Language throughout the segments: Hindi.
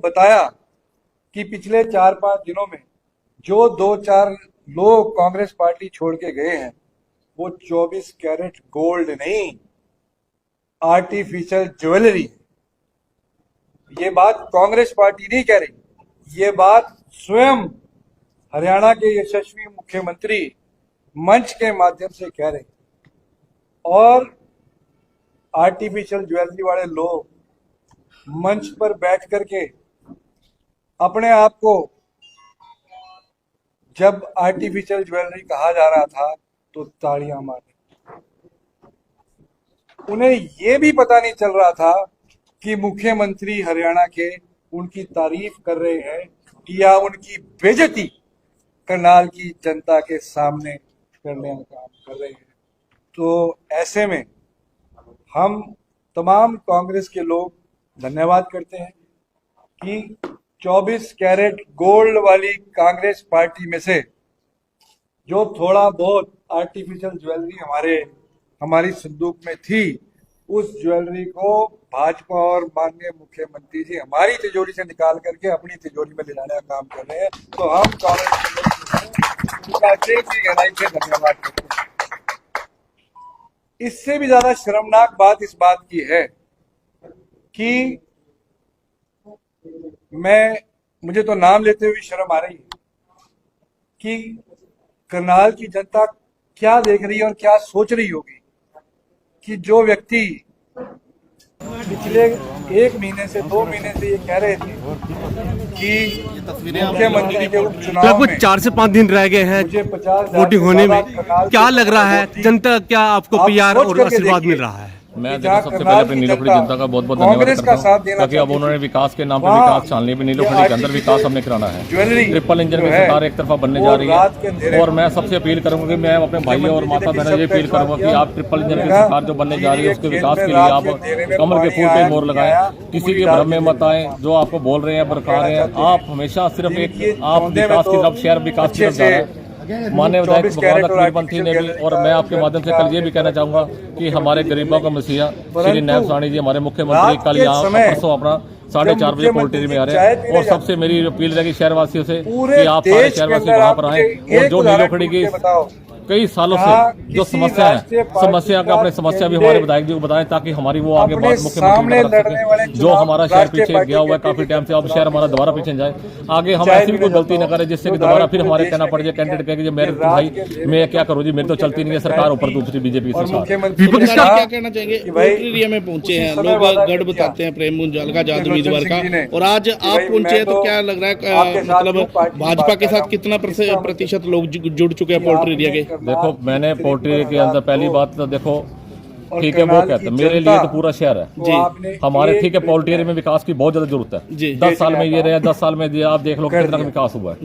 बताया कि पिछले 4-5 दिनों में जो 2-4 लोग कांग्रेस पार्टी छोड़ के गए हैं वो 24 कैरेट गोल्ड नहीं, आर्टिफिशियल ज्वेलरी है। ये बात कांग्रेस पार्टी नहीं कह रही, ये बात स्वयं हरियाणा के यशस्वी मुख्यमंत्री मंच के माध्यम से कह रहे हैं। और आर्टिफिशियल ज्वेलरी वाले लोग मंच पर बैठ करके अपने आप को जब आर्टिफिशियल ज्वेलरी कहा जा रहा था तो तालियां मारे। उन्हें यह भी पता नहीं चल रहा था कि मुख्यमंत्री हरियाणा के उनकी तारीफ कर रहे हैं या उनकी बेइज्जती करनाल की जनता के सामने करने का काम कर रहे हैं। तो ऐसे में हम तमाम कांग्रेस के लोग धन्यवाद करते हैं कि 24 कैरेट गोल्ड वाली कांग्रेस पार्टी में से जो थोड़ा बहुत आर्टिफिशियल ज्वेलरी हमारी संदूक में थी, उस ज्वेलरी को भाजपा और माननीय मुख्यमंत्री जी हमारी तिजोरी से निकाल करके अपनी तिजोरी में ले जाने का काम कर रहे हैं। तो हम कांग्रेस की गहराई से धन्यवाद करते हैं। इससे भी ज्यादा शर्मनाक बात इस बात की है कि मुझे तो नाम लेते हुए शर्म आ रही है कि करनाल की जनता क्या देख रही है और क्या सोच रही होगी कि जो व्यक्ति पिछले 1 महीने से 2 महीने से ये कह रहे थे कि मुख्यमंत्री के उपचुनाव लगभग 4 से 5 दिन रह गए हैं वोटिंग होने में, क्या लग रहा है जनता क्या आपको प्यार और आशीर्वाद मिल रहा है? मैं देखो सबसे पहले अपनी नीलोखड़ी जनता का बहुत बहुत धन्यवाद करता हूँ, क्योंकि अब उन्होंने विकास के नाम पर विकास छान लिया। नीलोखड़ी के अंदर विकास हमने कराना है। ट्रिपल इंजन की सरकार एक तरफा बनने जा रही है और मैं सबसे अपील करूंगा कि मैं अपने भाइयों और माता बहनों ये अपील करूंगा कि आप ट्रिपल इंजन की सरकार जो बनने जा रही है उसके विकास के लिए आप कमल के फूल पे मोर लगाएं, किसी के भ्रम में मत आए। जो आपको बोल रहे हैं बरका रहे हैं, आप हमेशा सिर्फ एक आप विकास की तरफ शहर विकास की तरफ जा रहे हैं। माननीय विधायक भगवान अकबरपंथी ने भी, और मैं आपके माध्यम से कल ये भी कहना चाहूंगा कि हमारे गरीबों का मसीहा श्री नायब साहनी जी हमारे मुख्यमंत्री कल यहाँ परसों अपना 4:30 बजे पोल्ट्री में आ रहे हैं। और सबसे मेरी अपील रहेगी शहरवासियों से कि आप सारे शहरवासी वहां पर आए और जो नीलोखड़ी की कई सालों से जो समस्या का अपने समस्या भी हमारे विधायक जी को बताएं, ताकि हमारी वो आगे बात मुख्यमंत्री कर सके। जो हमारा शहर पीछे गया हुआ है काफी टाइम से, अब शहर हमारा दोबारा पीछे जाए। आगे हम ऐसी भी कोई गलती न करें जिससे कि दोबारा फिर हमारे कहना पड़ जाए कैंडिडेट कहे मेरे तो भाई मैं क्या करूँ जी, मेरे तो चलती नहीं है सरकार, ऊपर दूसरी बीजेपी सरकार। क्या कहना चाहेंगे? पोल्ट्री एरिया में पहुंचे हैं लोग, गढ़ बताते हैं प्रेम गुंजाल का आजाद उम्मीदवार का, और आज आप पहुंचे हैं तो क्या लग रहा है मतलब भाजपा के साथ कितना प्रतिशत लोग जुड़ चुके हैं पोल्ट्री एरिया के? देखो मैंने पोल्ट्री के अंदर पहली बात तो देखो ठीक है, वो कहते हैं मेरे लिए तो पूरा शहर है जी हमारे, ठीक है पोल्ट्री एरिया में विकास की बहुत ज्यादा जरूरत है। 10 साल में ये रहे, 10 साल में आप देख लो कितना विकास हुआ है।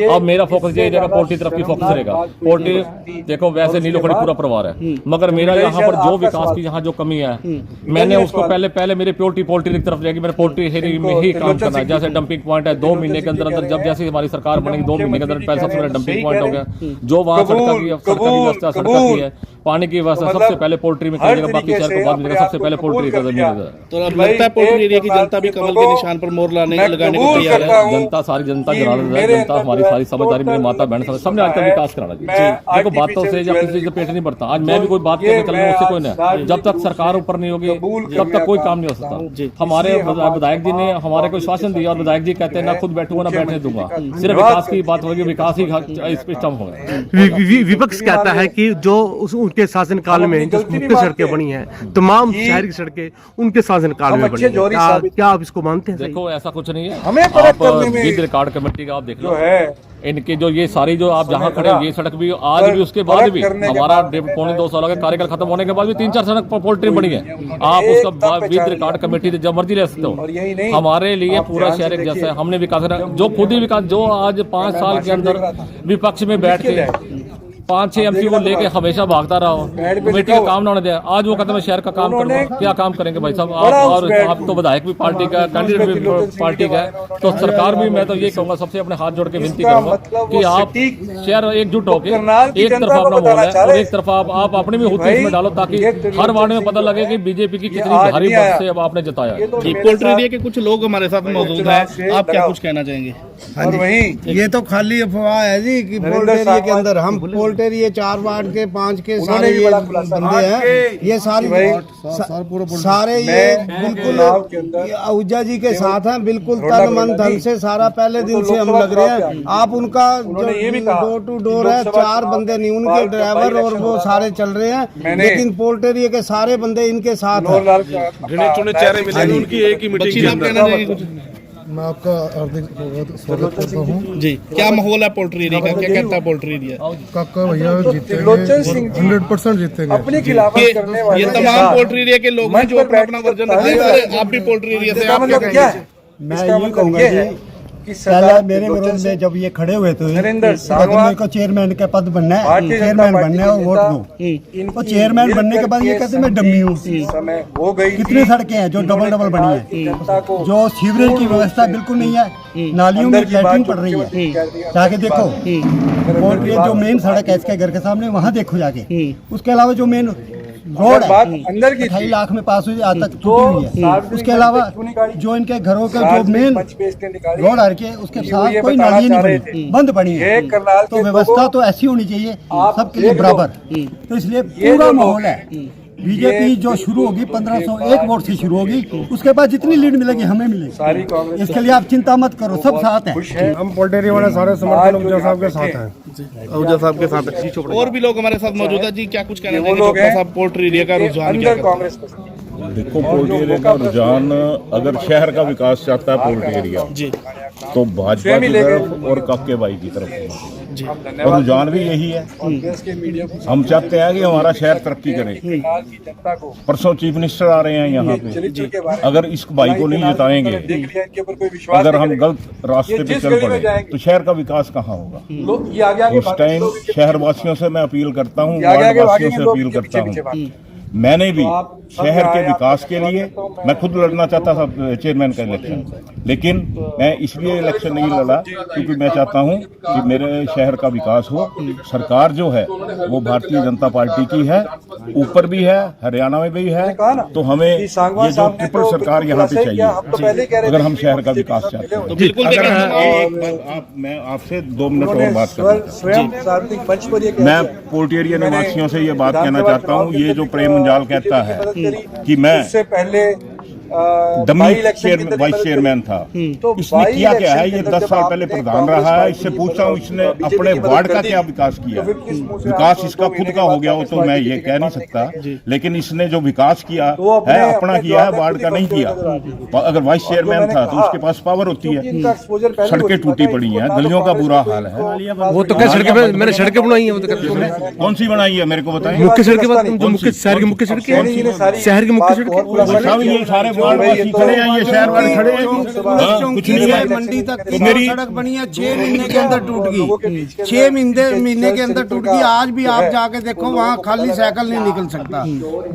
अब मेरा फोकस ये रहेगा, पोल्ट्री तरफ की फोकस रहेगा। पोल्ट्री देखो वैसे नीलोखड़ी पूरा परिवार है, मगर मेरा यहाँ पर जो विकास की यहाँ जो कमी है मैंने उसको पहले मेरे पोल्ट्री की तरफ रहेगी, मेरे पोल्ट्री एरिया में ही काम करना है। जैसे डंपिंग पॉइंट है 2 महीने के अंदर जब जैसे हमारी सरकार बनेगी 2 महीने के अंदर पहले सबसे पहले डंपिंग पॉइंट हो गया, जो वहाँ सड़क की व्यवस्था सड़क की है, पानी की व्यवस्था सबसे पहले पोल्ट्री में करेगा, बाकी शहर को बाद में देगा। सबसे पहले पोल्ट्री का जमीन है। तो अब लगता है पोल्ट्री एरिया की जनता भी कमल के निशान पर मोर लगाने को तैयार है। जनता सारी जनता जनता हमारी सारी समझदारी, मेरी माता बहन सबने आज तक विकास कराना जी। देखो बातों से या किसी से पेट नहीं बढ़ता। आज मैं भी कोई बात करके चल रहा हूँ, उससे कोई नहीं, जब तक सरकार ऊपर नहीं होगी तब तक कोई काम नहीं हो सकता। हमारे विधायक जी ने हमारे को शासन दिया और विधायक जी कहते हैं ना खुद बैठूंगा ना बैठने दूंगा, सिर्फ विकास की बात होगी, विकास ही इस पे स्टम्प होगा। विपक्ष कहता है कि जो उनके शासनकाल में जो मुख्य सड़कें बनी हैं, तमाम शहर की सड़कें उनके शासनकाल में बनी हैं, क्या आप इसको मानते हैं? देखो ऐसा कुछ नहीं है, आप विद रिकॉर्ड कमेटी का आप देख लो इनके जो ये सारी जो आप जहाँ खड़े ये सड़क भी आज भी उसके बाद भी हमारा 2.25 साल का कार्यकाल खत्म होने के बाद भी 3-4 सड़क पोल्ट्री बनी है। आप उसका विद रिकॉर्ड कमेटी से जब मर्जी ले सकते हो। हमारे लिए पूरा शहर एक जैसा है, हमने विकास जो खुद ही विकास जो आज 5 साल के अंदर विपक्ष में बैठ के 5-6 एमपी को लेके हमेशा भागता रहा हूँ, कमेटी का काम ना होने दिया। आज वो कहते हैं मैं शहर का काम करूंगा, क्या काम करेंगे भाई साहब आप? और आप तो विधायक भी पार्टी का, कैंडिडेट भी पार्टी का है, तो सरकार भी मैं तो ये कहूंगा सबसे अपने हाथ जोड़ के विनती करूंगा कि आप शहर एकजुट होकर एक तरफा अपना बोल है और एक तरफा आप अपने भी हुत इसमें डालो, ताकि हर वार्ड में पता लगे कि बीजेपी की कितनी भारी मत से अब आपने जताया। पोल्ट्री एरिया के कुछ लोग हमारे साथ मौजूद हैं, आप क्या कुछ कहना चाहेंगे? और वही ये तो खाली अफवाह है जी कि पोल्ट्री एरिया के अंदर हम पोल्ट्री एरिया 4 वार्ड के 5 के सारे ये बंदे हैं, ये सारे ये बिल्कुल आहूजा जी के साथ हैं, बिल्कुल तन मन धन से सारा पहले दिन से हम लग रहे हैं। आप उनका जो डोर टू डोर है 4 बंदे नहीं, उनके ड्राइवर और वो सारे चल रहे हैं, लेकिन पोल्ट्री एरिया के सारे बंदे इनके साथ हैं। गिने चुने चेहरे मिले उनकी एक ही मीटिंग। मैं आपका हार्दिक स्वागत करता हूँ जी। क्या माहौल है पोल्ट्री एरिया का, क्या कहता है पोल्ट्री एरिया? काका भैया जीतेंगे, 100% जीतेंगे अपनी खिलाफत करने वाले ये तमाम पोल्ट्री एरिया के लोग हैं जो अपना अपना वर्जन रखते हैं। आप भी पोल्ट्री एरिया से, आप क्या कहेंगे? मैं ये कहूँगा जी पहले मेरे विरोध में जब ये खड़े हुए थे मेरे को चेयरमैन के पद बनना है, चेयरमैन बनना है और वोट दो, तो चेयरमैन बनने के बाद ये कहते मैं डम्मी हूँ। कितनी सड़कें हैं जो डबल बनी है, जो सीवरेज की व्यवस्था बिल्कुल नहीं है, नालियों में लैट्रिन पड़ रही है, जाके देखो। पोल्ट्री जो मेन सड़क है इसके घर के सामने, वहाँ देखो जाके। उसके अलावा जो मेन रोड है अंदर की 2.5 लाख में पास हुई, आज तक टूटी हुई है। उसके अलावा जो इनके घरों का जो मेन रोड आ रही है उसके साथ कोई नाली नहीं बनी, बंद पड़ी है। तो व्यवस्था तो ऐसी होनी चाहिए सबके लिए बराबर। तो इसलिए पूरा माहौल है। बीजेपी जो शुरू होगी 1501 वोट से शुरू होगी, उसके बाद जितनी लीड मिलेगी हमें मिलेगी। इसके लिए आप चिंता मत करो, सब साथ है। हम पोल्ट्री एरिया वाले सारे समर्थन आहूजा साहब के साथ हैं। आहूजा साहब के साथ और भी लोग हमारे साथ मौजूद है जी। क्या कुछ कहना चाहेंगे पोल्ट्री एरिया का रुझान? देखो पोल्ट्री एरिया का रुझान, अगर शहर का विकास चाहता है पोल्ट्री एरिया जी, तो भाजपा की तरफ और काके भाई की तरफ जी। और रुझान भी यही है। हम चाहते हैं कि हमारा शहर तरक्की करे। परसों चीफ मिनिस्टर आ रहे हैं यहाँ पे, अगर इस भाई को नहीं जिताएंगे, अगर हम गलत रास्ते पे चल पड़े तो शहर का विकास कहाँ होगा? उस टाइम शहर वासियों से मैं अपील करता हूँ, वार्ड वासियों से अपील करता हूँ। मैंने भी शहर के विकास के लिए, मैं खुद लड़ना चाहता था चेयरमैन का इलेक्शन, लेकिन मैं इसलिए इलेक्शन नहीं लड़ा क्योंकि मैं चाहता हूं कि मेरे शहर का विकास हो। सरकार जो है वो भारतीय जनता पार्टी की है, ऊपर भी है, हरियाणा में भी है, तो हमें ये जो ट्रिपल सरकार यहाँ पे चाहिए अगर हम शहर का विकास चाहते हैं। तो बिल्कुल मैं आपसे 2 मिनट और बात करूँ। मैं पोल्ट्री एरिया निवासियों से ये बात कहना चाहता हूँ, ये जो प्रेम जाल कहता है कि मैं पहले डमी वाइस चेयरमैन था, तो इसने किया क्या है? ये 10 साल पहले प्रधान रहा है। इससे पूछता हूँ इसने अपने वार्ड का क्या विकास किया? विकास इसका खुद का हो गया हो तो मैं ये कह नहीं सकता, लेकिन इसने जो विकास किया है अपना किया है, वार्ड का नहीं किया। अगर वाइस चेयरमैन था तो उसके पास पावर होती है। सड़कें टूटी पड़ी हैं, गलियों का बुरा हाल है। वो तो क्या सड़कें मैंने सड़कें बनाई है, वो तो कौन सी बनाई है मेरे को बताएं। मुख्य सड़कें, जो मुख्य शहर की मुख्य सड़कें, शहर की मुख्य सड़कें, ये सारे वार्ड वासी खड़े हैं, ये शहर वाले खड़े हैं, कुछ नहीं है। मंडी तक मेरी सड़क बनी है, 6 महीने के अंदर टूट गई। 6 महीने के अंदर टूट गई। आज भी आप जाके देखो वहाँ खाली साइकिल नहीं निकल सकता,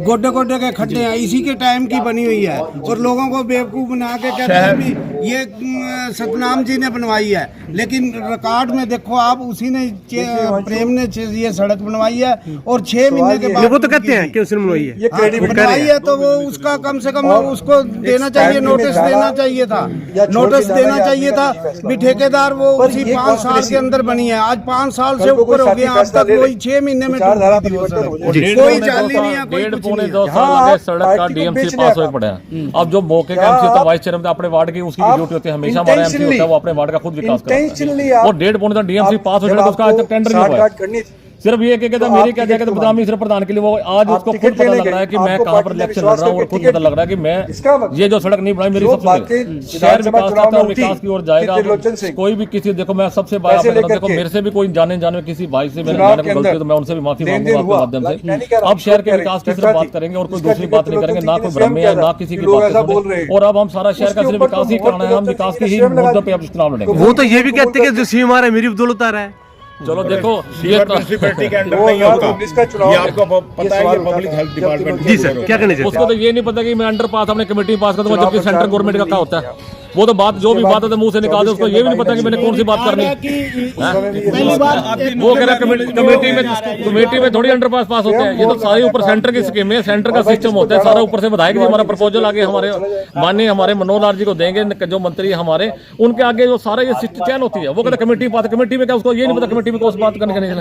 गोड्डे गोड्डे के खड्डे हैं, इसी के टाइम की बनी हुई है। और लोगों को बेवकूफ बना के कहते हैं भी ये सतनाम जी ने बनवाई है, लेकिन रिकॉर्ड में देखो आप, उसी ने प्रेम ने ये सड़क बनवाई है। और 6 महीने के बाद वो तो कहते हैं कि उसने बनवाई है, बनवाई है, तो वो उसका कम से कम उसको देना चाहिए, नोटिस देना चाहिए था, नोटिस देना चाहिए था भी ठेकेदार वो उसी 5 साल के अंदर बनी है। आज 5 साल से ऊपर हो गया, आज तक वही 6 महीने में कोई चाली नहीं है, कोई 1.5-2 साल लगे सड़क का डीएमसी पास हुए पड़े हैं। अब जो मौके का एमसी होता है वाइस चेयरमैन अपने वार्ड की, उसकी ड्यूटी होती है हमेशा। हमारा एमसी होता है वो अपने वार्ड का खुद विकास करता है। वो 1.5 डीएमसी पास हो जाए तो उसका आज तक टेंडर नहीं हुआ। सिर्फ ये कहता मेरी क्या जाएगा तो बदनामी सिर्फ प्रधान के लिए। वो आज उसको खुद पता लग रहा है कि मैं कहाँ पर इलेक्शन लड़ रहा हूँ, और खुद पता लग रहा है कि मैं ये जो सड़क नहीं बनाई मेरी सबसे शहर विकास करता है और विकास की ओर जाएगा। कोई भी किसी, देखो मैं सबसे बड़ा देखो मेरे से भी कोई जाने किसी भाई से मेरे गलती तो मैं उनसे भी माफी मांगूंगा आपके माध्यम से। अब शहर के विकास की सिर्फ बात करेंगे और कोई दूसरी बात नहीं करेंगे, ना कोई भ्रम है ना किसी की बात। और अब हम सारा शहर का सिर्फ विकास ही कराना है, हम विकास के ही मुद्दों पर अब चुनाव लड़ेंगे। वो तो ये भी कहते हैं कि जो सीएम आ रहा है मेरी बदौलत आ रहा है, चलो देखो सीवर म्युनिसिपैलिटी के अंडर नहीं होता, ये आपको पता है, ये पब्लिक हेल्थ डिपार्टमेंट। जी सर, क्या कहना चाहते उसको तो ये नहीं पता कि मैं अंडर पास अपने कमेटी में पास कर दूंगा, जबकि सेंट्रल गवर्नमेंट का क्या होता है। वो तो बात जो भी बात है तो मुंह से निकाल दे, उसको ये भी नहीं पता कि मैंने कौन सी बात करनी। वो कह रहा है कमेटी में थोड़ी अंडर पास होते हैं, ये तो सारे ऊपर सेंटर की स्कीम है, सेंटर का सिस्टम होता है सारा। ऊपर से विधायक जी हमारा प्रपोजल आगे हमारे माननीय हमारे मनोहर लाल जी को देंगे, जो मंत्री हमारे, उनके आगे जो सारा ये सिस्टम चयन होती है। वो कहते कमेटी पास, कमेटी में क्या उसको ये नहीं पता कमेटी में कौन बात करने का नहीं।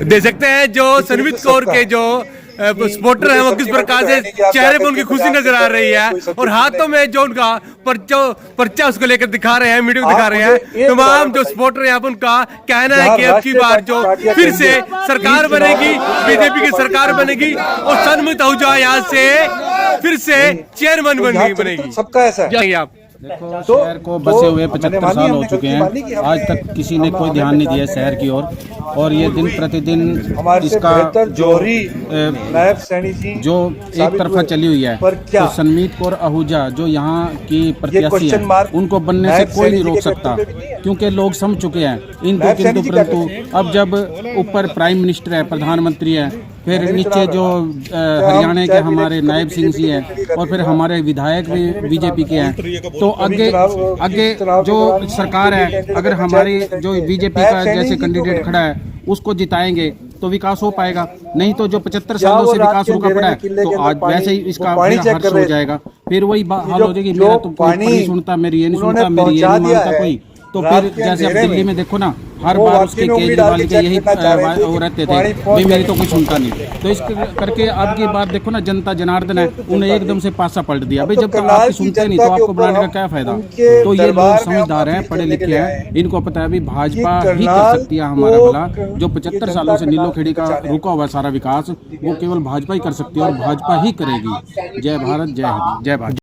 दे सकते हैं जो संवित कौर के जो सपोर्टर है वो किस प्रकार से चेहरे पे उनकी खुशी नजर आ रही है, और हाथों में जो उनका पर्चा उसको लेकर दिखा रहे हैं, मीडिया को दिखा रहे हैं। तमाम जो सपोर्टर हैं उनका कहना है कि अब की बार जो फिर से सरकार बनेगी, बीजेपी की सरकार बनेगी, और सन्मित आहूजा यहाँ से फिर से चेयरमैन बनेगी। सबका ऐसा है। आप देखो, शहर को बसे हुए 75 साल हो चुके हैं, आज तक किसी ने कोई ध्यान नहीं दिया शहर की ओर, और ये दिन प्रतिदिन इसका जो एक तरफा चली हुई है। तो सनमीत कौर आहूजा जो यहाँ की प्रत्याशी है, उनको बनने से कोई नहीं रोक सकता, क्योंकि लोग समझ चुके हैं इंतु किंतु परंतु। अब जब ऊपर प्राइम मिनिस्टर है, प्रधानमंत्री है, फिर नीचे जो हरियाणा के हमारे नायब सिंह जी हैं, और फिर हमारे विधायक भी बीजेपी के हैं, तो आगे जो सरकार है, अगर हमारी जो बीजेपी का जैसे कैंडिडेट खड़ा है उसको जिताएंगे तो विकास हो पाएगा, नहीं तो जो 75 सालों से विकास रुका पड़ा है तो आज वैसे ही इसका हर्ष हो जाएगा। फिर वही हाल हो जाएगी, मेरा तो कोई नहीं सुनता, मेरी ये नहीं सुनता, मेरी ये नहीं मानता कोई। तो फिर जैसे अब दिल्ली में देखो ना, हर बार उसके केजरीवाल के यही वो रहते थे, भाई मेरी तो कोई सुनता नहीं। तो इस करके अब की बार देखो ना, जनता जनार्दन है, उन्हें एकदम से पासा पलट दिया। भाई जब तक आपकी सुनते नहीं तो आपको बनाने का क्या फायदा। तो ये लोग समझदार हैं, पढ़े लिखे हैं, इनको पता है भी भाजपा ही कर सकती है हमारा भला। जो 75 सालों से नीलोखेड़ी का रुका हुआ सारा विकास वो केवल भाजपा ही कर सकती है, और भाजपा ही करेगी। जय भारत, जय हिंद, जय भारत।